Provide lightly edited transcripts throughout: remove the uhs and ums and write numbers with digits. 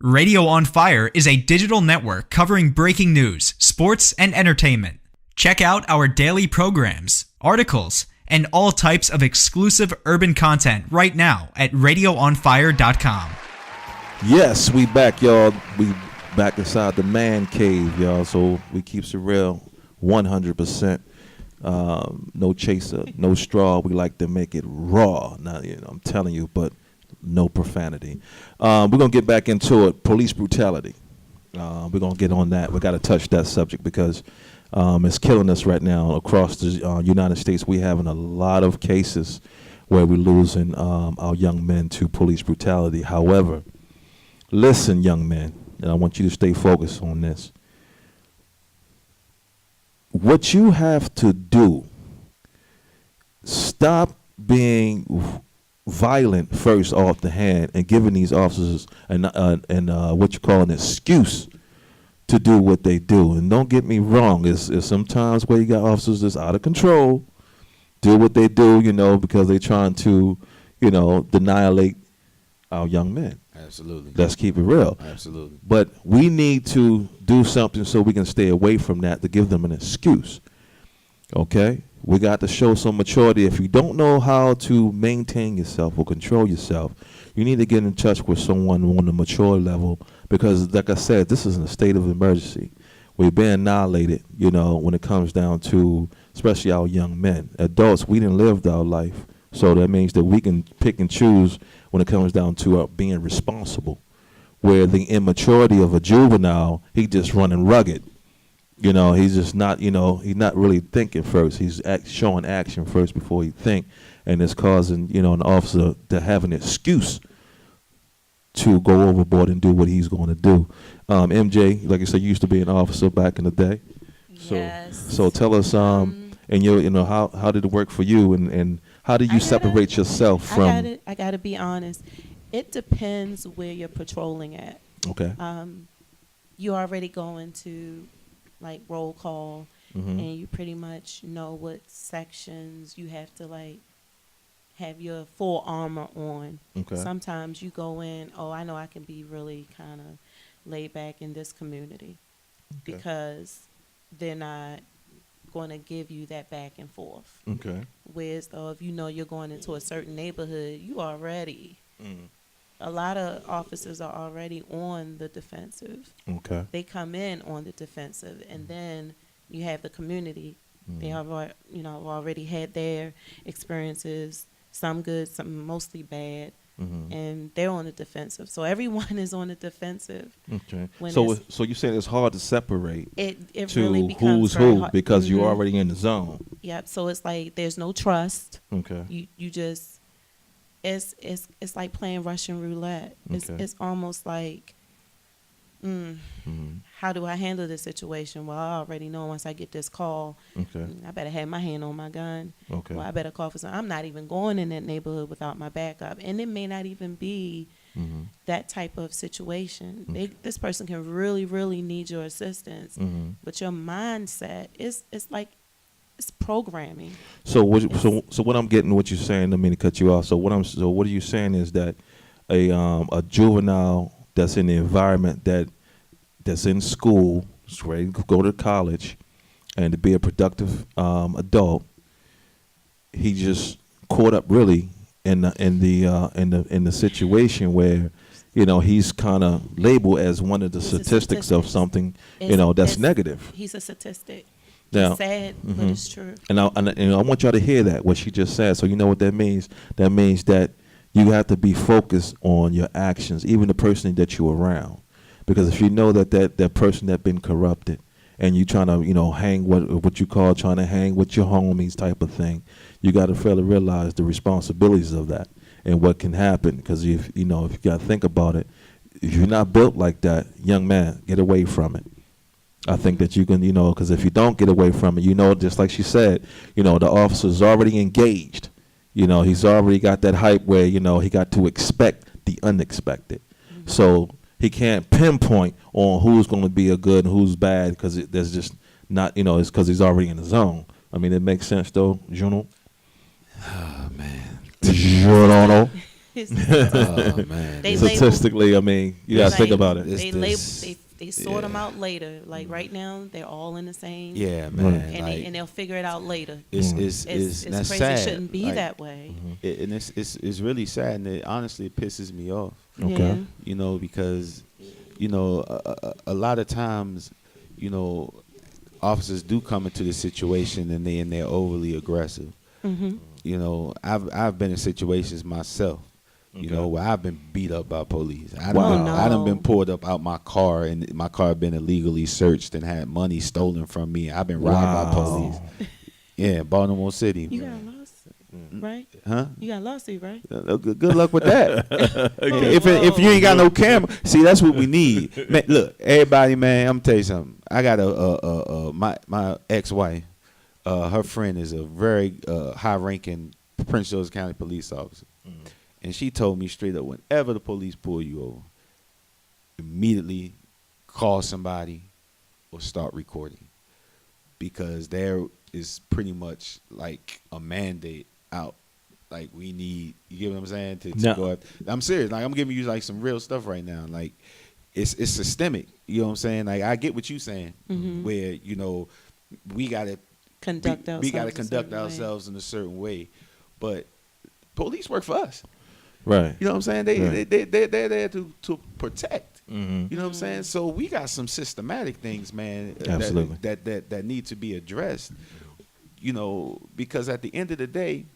Radio on Fire is a digital network covering breaking news, sports, and entertainment. Check out our daily programs, articles, and all types of exclusive urban content right now at radioonfire.com. Yes, we back, y'all. We back inside the Mancave, y'all. So we keeps it real, 100%. No chaser, no straw. We like to make it raw. Now, I'm telling you, but no profanity. We're going to get back into it. Police brutality. We're going to get on that. We got to touch that subject because it's killing us right now across the United States. We're having a lot of cases where we're losing our young men to police brutality. However, listen, young men, and I want you to stay focused on this. What you have to do, stop being violent first off the hand and giving these officers what you call an excuse to do what they do. And don't get me wrong, it's sometimes where you got officers that's out of control, do what they do, because they're trying to, annihilate our young men. Absolutely. Let's keep it real. Absolutely. But we need to do something so we can stay away from that to give them an excuse. Okay? We got to show some maturity. If you don't know how to maintain yourself or control yourself, you need to get in touch with someone on the mature level because, like I said, this is in a state of emergency. We've been annihilated, when it comes down to especially our young men. Adults, we didn't live our life. So that means that we can pick and choose when it comes down to being responsible. Where the immaturity of a juvenile, he just running rugged. He's just not, he's not really thinking first. He's showing action first before he think. And it's causing, an officer to have an excuse to go overboard and do what he's going to do. MJ, like I said, you used to be an officer back in the day. Yes. So tell us, and how did it work for you and how do you separate yourself from? I gotta be honest. It depends where you're patrolling at. Okay. You already going to like roll call, Mm-hmm. and you pretty much know what sections you have to have your full armor on. Okay. Sometimes you go in, I know I can be really kind of laid back in this community because they're not going to give you that back and forth. Okay. Whereas though if you're going into a certain neighborhood, you already a lot of officers are already on the defensive. Okay. They come in on the defensive, and then you have the community. They have already had their experiences, some good, some mostly bad, and they're on the defensive. So everyone is on the defensive. Okay. So you saying it's hard to separate it to really becomes who's who hard. because you're already in the zone. Yep. So it's like there's no trust. Okay. You just it's like playing Russian roulette. It's almost like how do I handle this situation? Well, I already know once I get this call, I better have my hand on my gun. Okay. Well, I better call for something. I'm not even going in that neighborhood without my backup. And it may not even be that type of situation. This person can really, really need your assistance. But your mindset is like it's programming. So what I'm getting, what you're saying, I mean to cut you off. So what are you saying is that a juvenile that's in the environment that's in school, is ready to go to college, and to be a productive adult, he just caught up really in the situation where he's kind of labeled as one of the statistics of something that's negative. He's a statistic. Now, it's sad, but it's true. And I want y'all to hear that, what she just said. So you know what that means? That means that you have to be focused on your actions, even the person that you're around. Because if you know that person that been corrupted and you trying to, hang what you call trying to hang with your homies type of thing, you got to fairly realize the responsibilities of that and what can happen. Because if you got to think about it, if you're not built like that, young man, get away from it. I think that you can, because if you don't get away from it, just like she said, the officer's already engaged. He's already got that hype where, he got to expect the unexpected. So he can't pinpoint on who's going to be a good and who's bad because there's just not, it's because he's already in the zone. I mean, it makes sense, though, Juno? Oh, man. Juno? Oh man. They Statistically, I mean, you gotta think about it. They sort them out later. Like right now, they're all in the same. Yeah, man. And, and they'll figure it out later. It's crazy. Sad. It shouldn't be that way. And it's really sad, and it honestly pisses me off. Okay. You know, because you know a lot of times, you know, officers do come into the situation and they're overly aggressive. You know, I've been in situations myself. You know, where I've been beat up by police. I done been pulled up out my car, and my car been illegally searched and had money stolen from me. I've been robbed by police. Yeah, Baltimore City. You got a lawsuit, right? Huh? You got a lawsuit, right? Good luck with that. If you ain't got no camera, see, that's what we need. Man, look, everybody, man, I'm gonna tell you something. I got my ex-wife. Her friend is a very high-ranking Prince George's County police officer. And she told me straight up, whenever the police pull you over, immediately call somebody or start recording. Because there is pretty much like a mandate out. Like we need, you get what I'm saying? To go after. I'm serious. Like I'm giving you like some real stuff right now. Like it's systemic. You know what I'm saying? Like I get what you're saying. Where, you know, we gotta conduct ourselves in a certain way. But police work for us. Right. You know what I'm saying? They're there to protect. You know what I'm saying? So we got some systematic things, man, absolutely, that need to be addressed. You know, because at the end of the day,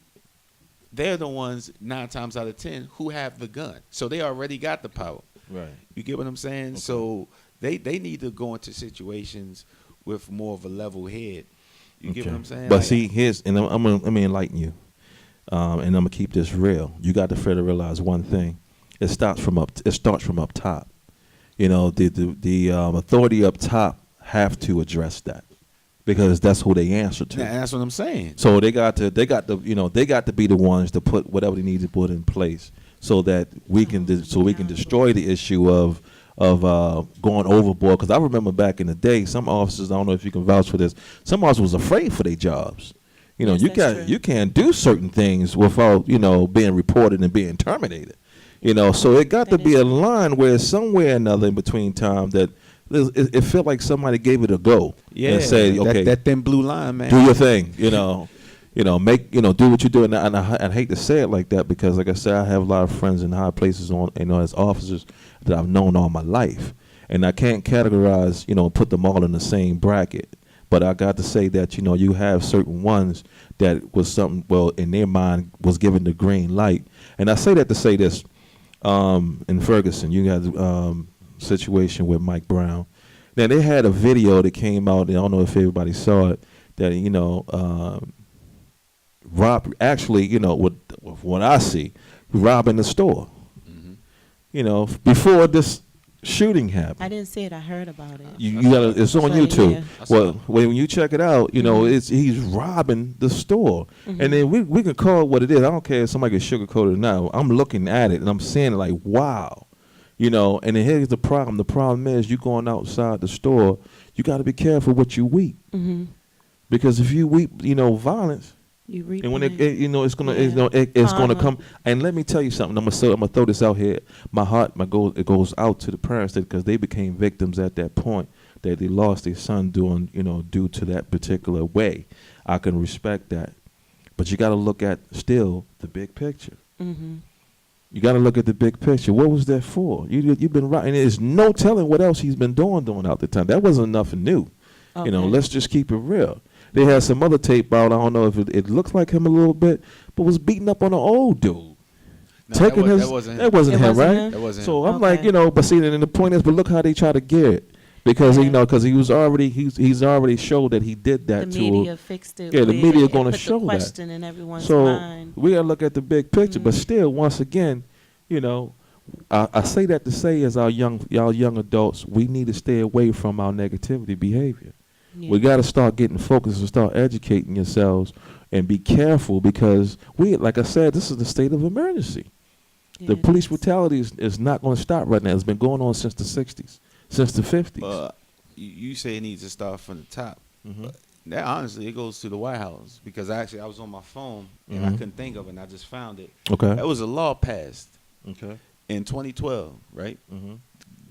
they're the ones 9 times out of 10 who have the gun. So they already got the power. Right. You get what I'm saying? Okay. So they need to go into situations with more of a level head. You get what I'm saying? But like, see, I'm gonna enlighten you. And I'm gonna keep this real. You got to fair to realize one thing: it starts from up top. You know, the authority up top have to address that because that's who they answer to. Yeah, that's what I'm saying. So they got to be the ones to put whatever they need to put in place so that we can destroy the issue of going overboard. Because I remember back in the day, some officers, I don't know if you can vouch for this, some officers was afraid for their jobs. You know, you can't do certain things without, you know, being reported and being terminated. You know, so it got to be a line where somewhere or another in between time that it felt like somebody gave it a go. Yeah, and say, okay, that thin blue line, man. Do your thing. You know, do what you do. And I hate to say it like that because, like I said, I have a lot of friends in high places as officers that I've known all my life, and I can't categorize, put them all in the same bracket. But I got to say that, you have certain ones that was something, well, in their mind was given the green light. And I say that to say this, in Ferguson, you got a situation with Mike Brown. Now, they had a video that came out, and I don't know if everybody saw it, that, Rob actually, with what I see, robbing the store. Mm-hmm. Before this shooting happened. I didn't see it. I heard about it. You gotta. It's on YouTube. Yeah. Well, when you check it out, he's robbing the store, and then we can call it what it is. I don't care if somebody gets sugarcoated or not. I'm looking at it and I'm seeing it like, wow, And then here's the problem. The problem is you going outside the store. You got to be careful what you weep, because if you weep, violence. You reap, and when it's gonna come. And let me tell you something. I'm gonna throw this out here. My heart, it goes out to the parents because they became victims at that point that they lost their son due to that particular way. I can respect that, but you got to look at still the big picture. You got to look at the big picture. What was that for? You've been right, and there's no telling what else he's been doing out the time. That wasn't nothing new. Okay. Let's just keep it real. They had some other tape out. I don't know if it looks like him a little bit, but was beating up on an old dude. No, that wasn't him, right? That wasn't so him. I'm like, but see, and the point is, but look how they try to get it. Because, because he was already, he's already showed that he did that to the media fixed it. Yeah, the media going to show the that. Question in everyone's so mind. We got to look at the big picture. But still, once again, I say that to say as y'all young adults, we need to stay away from our negativity behavior. Yeah. We got to start getting focused and start educating yourselves and be careful because like I said, this is the state of emergency. Yeah, the police brutality is not going to stop right now. It's been going on since the 60s, since the 50s. You say it needs to start from the top. But That honestly, it goes to the White House because I was on my phone and I couldn't think of it, and I just found it. Okay. That was a law passed Okay. in 2012, right? Mm-hmm.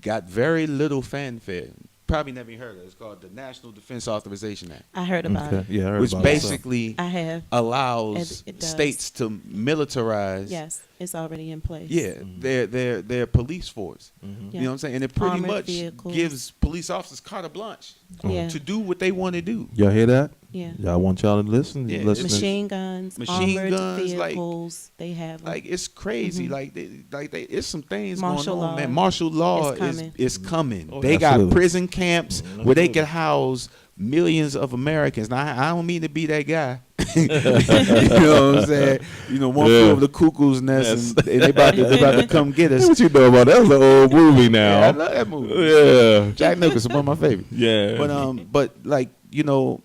Got very little fanfare. Probably never even heard of it. It's called the National Defense Authorization Act, I heard about it. Yeah, I heard which about basically I have. allows It does. states to militarize. Yes, it's already in place. Yeah, their police force. Mm-hmm. Yeah. You know what I'm saying? And it pretty Armored much vehicles. gives police officers carte blanche Yeah. to do what they want to do. Y'all hear that? Yeah. Y'all want y'all to listen? Yeah, Listen. Machine guns, Machine armored guns, like- vehicles. They have them. Like it's crazy. It's some things Martial going on, law man. Martial law is coming. is coming. Oh, they absolutely. got prison camps where they can house millions of Americans. Now I don't mean to be that guy. You know what I'm saying? You know, one flew over the cuckoo's nest, and they about to come get us. What you know about that? That was an old movie Yeah, I now. love that movie. Yeah. Jack Nicholson, one of my favorites. Yeah. But like, you know,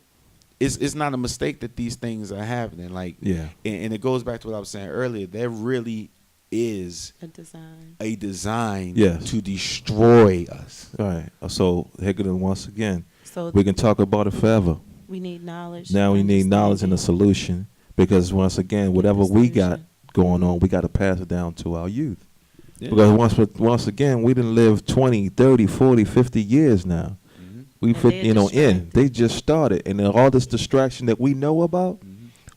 it's not a mistake that these things are happening. Like, Yeah. and it goes back to what I was saying earlier. There really is a design. a design Yes. to destroy us. All right. So, Hickman, once again, So we can talk about it forever. we need knowledge. Now we need knowledge and a understanding. solution because once again, whatever we got Solution. going on, we got to pass it down to our youth. Yeah. Because once again, we didn't live 20, 30, 40, 50 years now. Mhm. We And fit, they're in. distracted. They just started, and then all this distraction that we know about,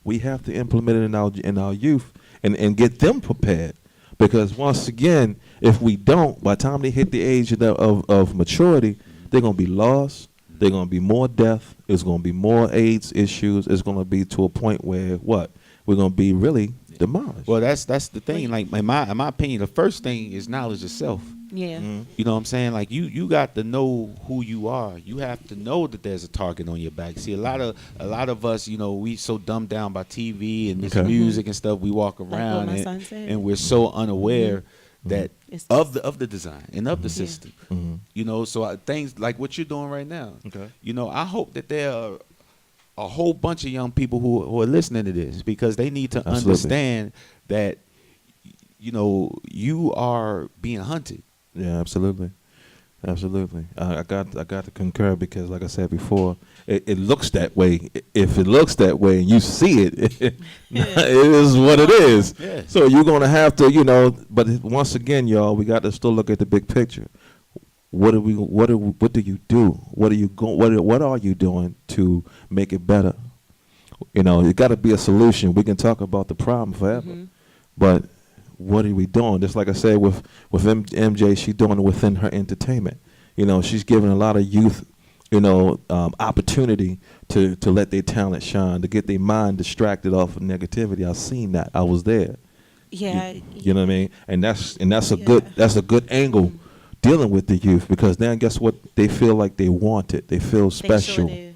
we have to implement it in our youth and get them prepared. Because once again, if we don't, by the time they hit the age of maturity, they're gonna be lost. They're gonna be more death. It's gonna be more AIDS issues. It's gonna be to a point where we're gonna be really demolished. Well, that's the thing. Like in my opinion, the first thing is knowledge of self. Yeah. You know what I'm saying? Like you got to know who you are. You have to know that there's a target on your back. See, a lot of us, you know, we so dumbed down by TV and this Okay. music and stuff. We walk what around my son said. and we're so unaware that It's of the design and of the system. Mhm. You know, so things like what you're doing right now. Okay. You know, I hope that there are a whole bunch of young people who are listening to this because they need to Absolutely. understand that, you know, you are being hunted. Yeah, absolutely. I got to concur because, like I said before, it looks that way. If it looks that way and you see it, it is what it is. Yeah. So you're gonna have to, you know. But once again, y'all, we got to still look at the big picture. What do you do? What are you doing to make it better? You know, it got to be a solution. We can talk about the problem forever, but what are we doing? Just like I said with MJ, she's doing it within her entertainment. You know, she's giving a lot of youth, you know, opportunity to let their talent shine, to get their mind distracted off of negativity. I've seen that. I was there. Yeah. You know what I mean? And that's a good angle dealing with the youth because now guess what? They feel like they want it. They feel special. They sure did.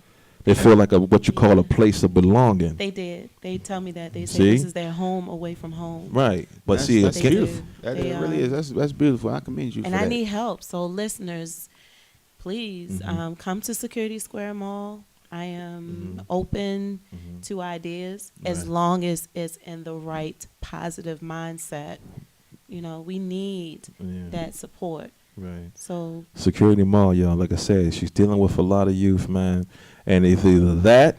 They feel like what you call a place of belonging. They did. They tell me that. They say See? this is their home away from home. Right. But That's- see, that's again, beautiful. They That do. it really is. That's beautiful. I commend you And for I that. need help. So listeners, please come to Security Square Mall. I am open to ideas as Right. long as it's in the right positive mindset. You know, we need Yeah. that support. Right. So Security Mall, y'all, like I said, she's dealing with a lot of youth, man. And it's either that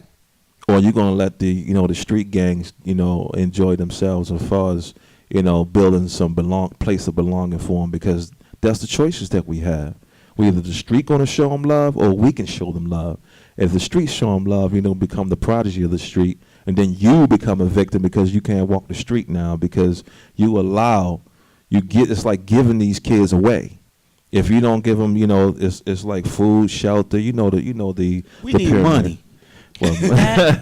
or you're going to let the street gangs, enjoy themselves as far as, building some place of belonging for them because that's the choices that we have. We either the street going to show them love or we can show them love. If the street show them love, become the prodigy of the street. And then you become a victim because you can't walk the street now because it's like giving these kids away. If you don't give them, it's like food, shelter. We the need pyramid. money. Well,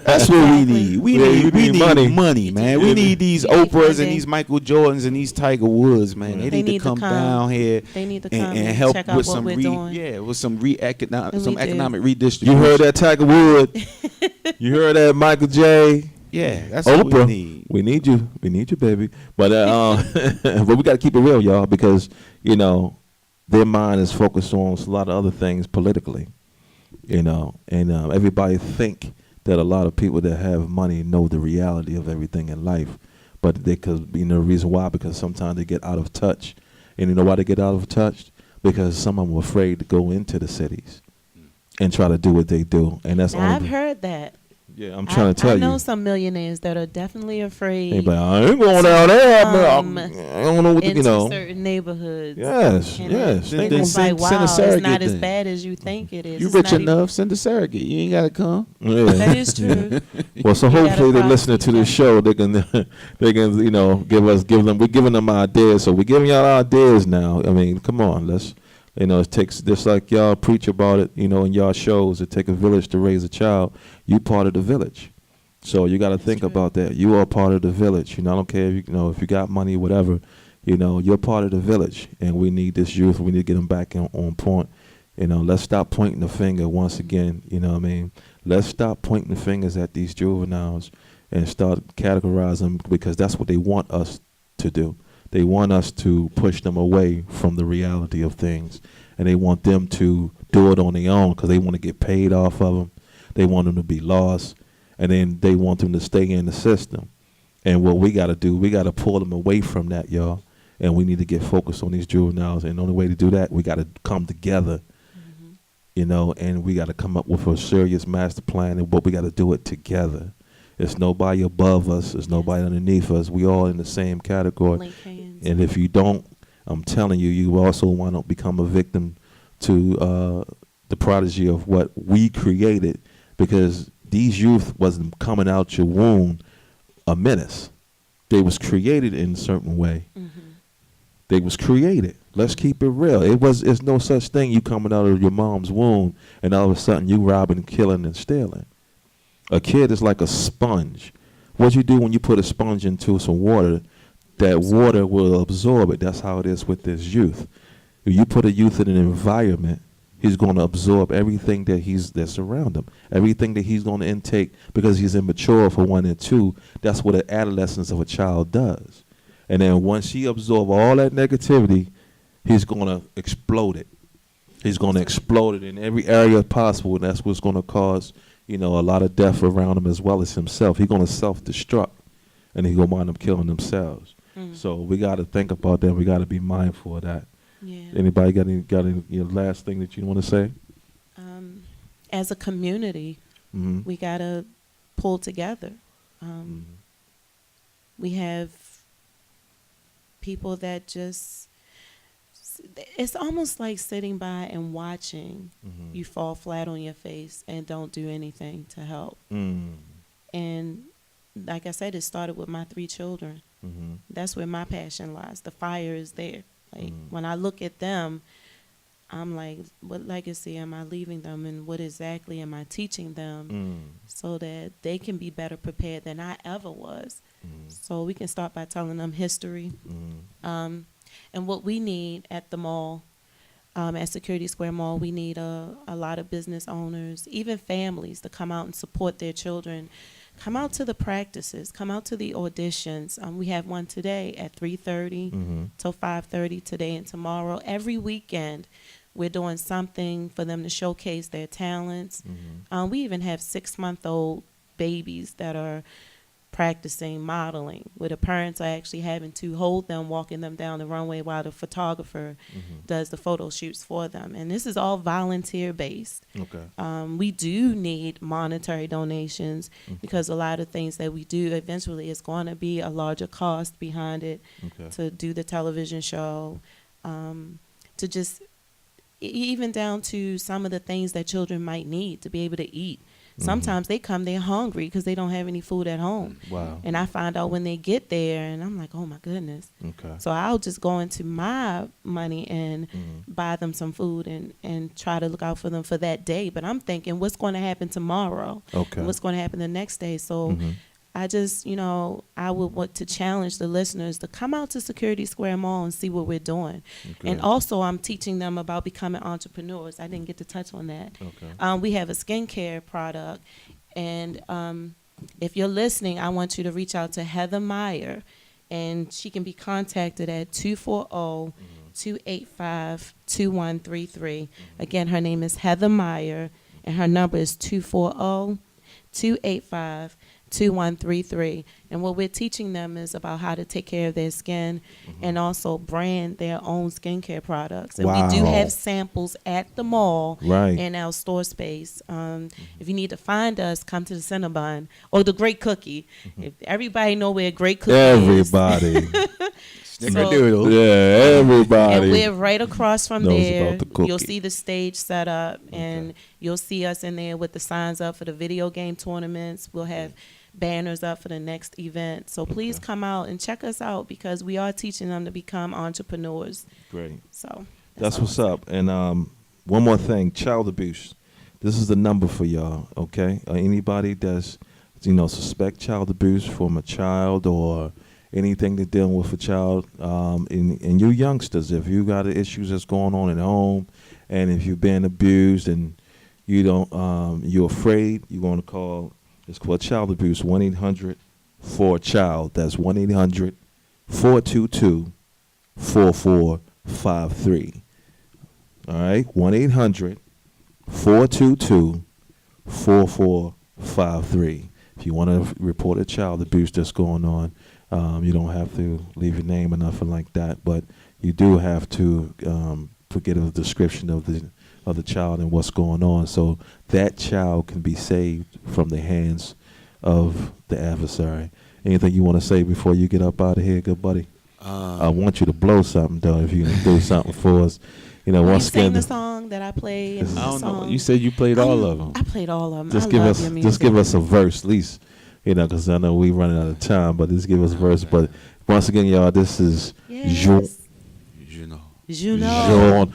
That's what we need. We need money, man. We need these You need Oprahs and funding. these Michael Jordans and these Tiger Woods, man. They need to come down here They need to and, come and help check out with what some we're doing. with some And we do. economic you redistribution. heard that, Tiger Wood? You heard that, Michael J? Yeah, that's what Oprah, we need. we need you, baby. But but we got to keep it real, y'all, because their mind is focused on a lot of other things politically, and everybody think that a lot of people that have money know the reality of everything in life, but they could the reason why because sometimes they get out of touch, and you know why they get out of touch because some of them are afraid to go into the cities. and try to do what they do. And that's Now, I've only. heard that. Yeah, I'm trying to tell I you. know some millionaires that are definitely afraid. Hey, but I ain't going down there. I don't know what into to, certain neighborhoods. Yes, And yes. Then it's send- like, send a wow, it's surrogate not as then. bad as you think it is. You It's rich not enough, send a surrogate. You ain't gotta come. Yeah. That is true. Well, so You gotta hopefully they're promise listening to each this show. They can, we're giving them ideas. So we're giving y'all ideas now. I mean, come on, it takes, just like y'all preach about it, in y'all shows, it take a village to raise a child. You part of the village. So you got to think true. about that. You are part of the village. I don't care if if you got money, whatever, you're part of the village. And we need this youth. We need to get them back on point. Let's stop pointing the finger once again. Let's stop pointing the fingers at these juveniles and start categorizing them, because that's what they want us to do. They want us to push them away from the reality of things, and they want them to do it on their own because they want to get paid off of them. They want them to be lost, and then they want them to stay in the system. And what we got to do, we got to pull them away from that, y'all. And we need to get focused on these juveniles. And the only way to do that, we got to come together, and we got to come up with a serious master plan, but we got to do it together. There's nobody above us. There's nobody underneath us. We all in the same category. Link hands. And if you don't, I'm telling you, you also want to become a victim to the prodigy of what we created, because these youth wasn't coming out your womb a menace. They was created in a certain way. They was created. Let's keep it real. It's no such thing you coming out of your mom's womb and all of a sudden you robbing, killing, and stealing. A kid is like a sponge. What you do when you put a sponge into some water, that water will absorb it. That's how it is with this youth. If you put a youth in an environment, he's going to absorb everything that's around him, everything that he's going to intake, because he's immature for 1 and 2. That's what the adolescence of a child does. And then once he absorbs all that negativity, he's going to explode it. He's going to explode it in every area possible, and that's what's going to cause, a lot of death around him as well as himself. He's going to self-destruct, and he's going to wind up killing themselves. So we got to think about that. We got to be mindful of that. Yeah. Anybody got any last thing that you want to say? As a community, we got to pull together. We have people that just, it's almost like sitting by and watching you fall flat on your face and don't do anything to help. And like I said, it started with my 3 children. That's where my passion lies. The fire is there. Like when I look at them, I'm like, what legacy am I leaving them, and what exactly am I teaching them so that they can be better prepared than I ever was? So we can start by telling them history. And what we need at the mall, at Security Square Mall, we need a lot of business owners, even families, to come out and support their children. Come out to the practices. Come out to the auditions. We have one today at 3:30 till 5:30 today and tomorrow. Every weekend, we're doing something for them to showcase their talents. We even have 6-month-old babies that are practicing modeling, where the parents are actually having to hold them, walking them down the runway while the photographer does the photo shoots for them. And this is all volunteer based. Okay. We do need monetary donations because a lot of things that we do eventually is going to be a larger cost behind it to do the television show, to just even down to some of the things that children might need to be able to eat. Sometimes they come, they're hungry because they don't have any food at home. Wow. And I find out when they get there, and I'm like, oh, my goodness. Okay. So I'll just go into my money and buy them some food and try to look out for them for that day. But I'm thinking, what's going to happen tomorrow? Okay. And what's going to happen the next day? So I just, I would want to challenge the listeners to come out to Security Square Mall and see what we're doing. Okay. And also, I'm teaching them about becoming entrepreneurs. I didn't get to touch on that. Okay. We have a skincare product. And if you're listening, I want you to reach out to Heather Meyer. And she can be contacted at 240-285-2133. Again, her name is Heather Meyer, and her number is 240-285-2133. 2133. And what we're teaching them is about how to take care of their skin and also brand their own skincare products. And we do Wow. have samples at the mall Right. in our store space. If you need to find us, come to the Cinnabon or the Great Cookie. If everybody know where Great Cookie is. Everybody. Snickerdoodle. Yeah, everybody. And we're right across from knows there. about the cookie. You'll see the stage set up, and you'll see us in there with the signs up for the video game tournaments. We'll have banners up for the next event. So please come out and check us out because we are teaching them to become entrepreneurs. Great. So That's what's up. And one more thing, child abuse. This is the number for y'all, okay? Anybody that's, suspect child abuse from a child or anything they're dealing with a child, and you youngsters, if you got issues that's going on at home, and if you've been abused and you don't, you're afraid, you're going to call, it's called child abuse, 1-800-4CHILD. That's 1-800-422-4453. All right, 1-800-422-4453. If you want to report a child abuse that's going on, you don't have to leave your name or nothing like that, but you do have to get a description of the child and what's going on, so that child can be saved from the hands of the adversary. Anything you want to say before you get up out of here, good buddy? I want you to blow something, though, if you can do something for us. Once sang again, the song that I played. I don't know. You said you played all of them. I played all of them. just I give love us your music. a verse, at least, because I know we running out of time. But just give us a verse. But once again, y'all, this is Yes. You know. Juno.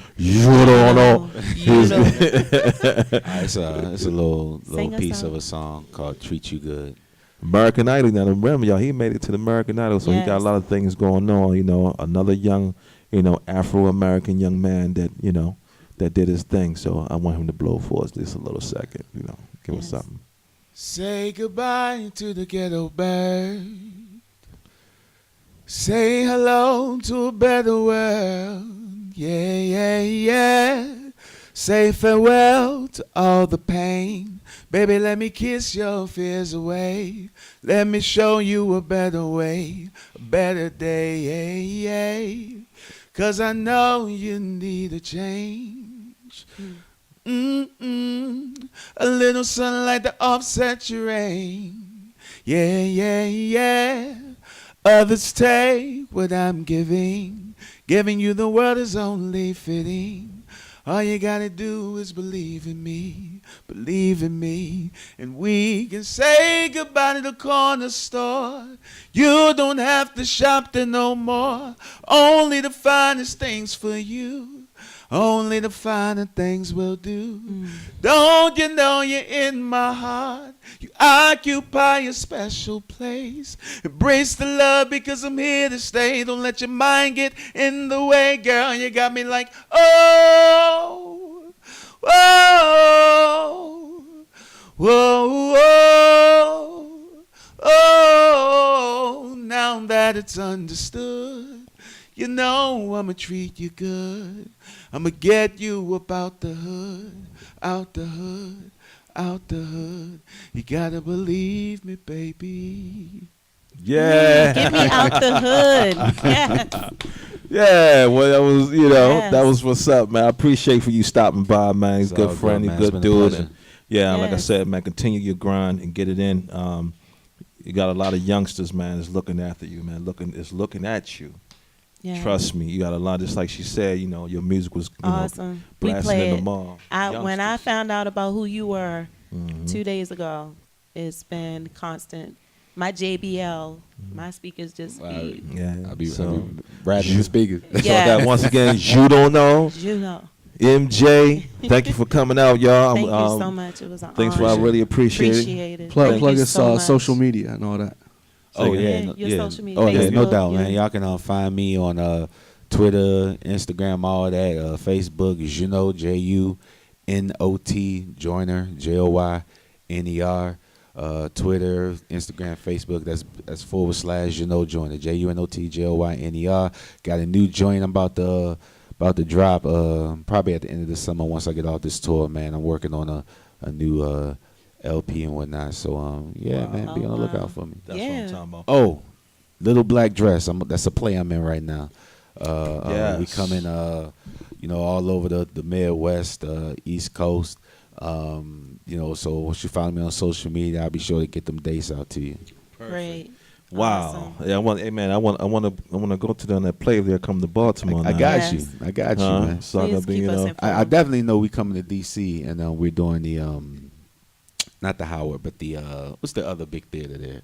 It's a little Sing a piece song. of a song called "Treat You Good." American Idol. Now remember, y'all, he made it to the American Idol, so he got a Yes. lot of things going on. Another young, Afro-American young man that that did his thing. So I want him to blow for us just a little second. Give us Yes. something. Say goodbye to the ghetto bird. Say hello to a better world. Yeah, yeah, yeah. Say farewell to all the pain. Baby, let me kiss your fears away. Let me show you a better way, a better day. Yeah, yeah. 'Cause I know you need a change. A little sunlight to offset your rain. Yeah, yeah, yeah. Others take what I'm giving. Giving you the world is only fitting. All you gotta do is believe in me, and we can say goodbye to the corner store. You don't have to shop there no more. Only the finest things for you. Only the finer things will do. Don't you know you're in my heart? You occupy a special place. Embrace the love because I'm here to stay. Don't let your mind get in the way, girl. You got me like, oh, whoa, whoa, whoa, oh. Now that it's understood, you know I'ma treat you good. I'ma get you up out the hood, out the hood, out the hood. You gotta believe me, baby. Yeah. Get me out the hood. Yes. Yeah, well, that was, Yes. that was what's up, man. I appreciate for you stopping by, man. He's a It's all good friend, good, he's man. a good It's been a dude. pleasure. And yeah, like I Yes. said, man, continue your grind and get it in. You got a lot of youngsters, man, that's looking after you, man. It's looking at you. Yes. Trust me, you got a lot. Just like she said, your music was Awesome. We blasting play in the it. mall. When I found out about who you were Mhm. 2 days ago, it's been constant. My JBL, my speakers just be, Yeah, I'll be so riding the speakers. so Yes. that once again, you don't know. Juno. MJ, thank you for coming out, y'all. Thank you so much. It was an Thanks for honor. I really appreciate it. Appreciate it. Plug Thank you us so much. social media and all that. Oh Yeah, yeah, your social media, Oh yeah, no Facebook, doubt, yeah. man. Y'all can find me on Twitter, Instagram, all that. Facebook, Juno, JUNOT, Joyner, JOYNER. Twitter, Instagram, Facebook. That's / Juno Joyner, JUNOT, JOYNER. Got a new joint I'm about to drop. Probably at the end of the summer once I get off this tour, man. I'm working on a new LP and whatnot. So yeah, Wow. man, be on the lookout for me. That's what Yeah. I'm talking about. Oh, Little Black Dress. That's a play I'm in right now. We Yes. coming, all over the Midwest, East Coast. So once you follow me on social media, I'll be sure to get them dates out to you. Great. Wow. Awesome. Yeah, I want to go to that play if they come to Baltimore. I now. got Yes. you. I got you, man. So I'm Please gonna be, keep us informed. I definitely know we coming to DC, and we're doing the not the Howard, but the what's the other big theater there?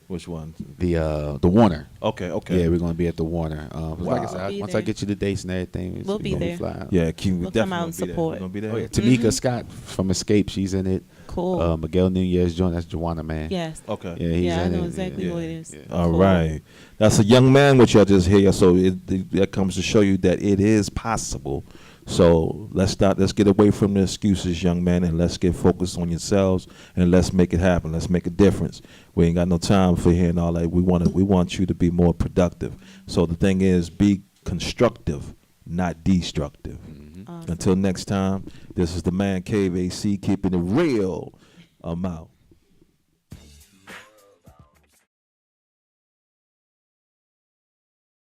which one? The Warner. Okay. Yeah, we're gonna be at the Warner. 'Cause like I Wow. said, Be once there. I get you the dates and everything, We'll be gonna there. Fly out. Yeah, Q, We'll definitely come out gonna and be there. support. We're gonna be there. Oh yeah, Tamika Scott from Escape, she's in it. Cool. Miguel Nunez joined. That's Joanna, man. Yes. Okay. Yeah, he's Yeah, I in know it. exactly Yeah. who it is. Yeah. All Cool. right. That's a young man, which y'all just hear. So that comes to show you that it is possible. So let's get away from the excuses, young man, and let's get focused on yourselves and let's make it happen. Let's make a difference. We ain't got no time for hearing all that. We want you to be more productive. So the thing is, be constructive, not destructive. Awesome. Until next time, this is the Man Cave AC, keeping it real. I'm out.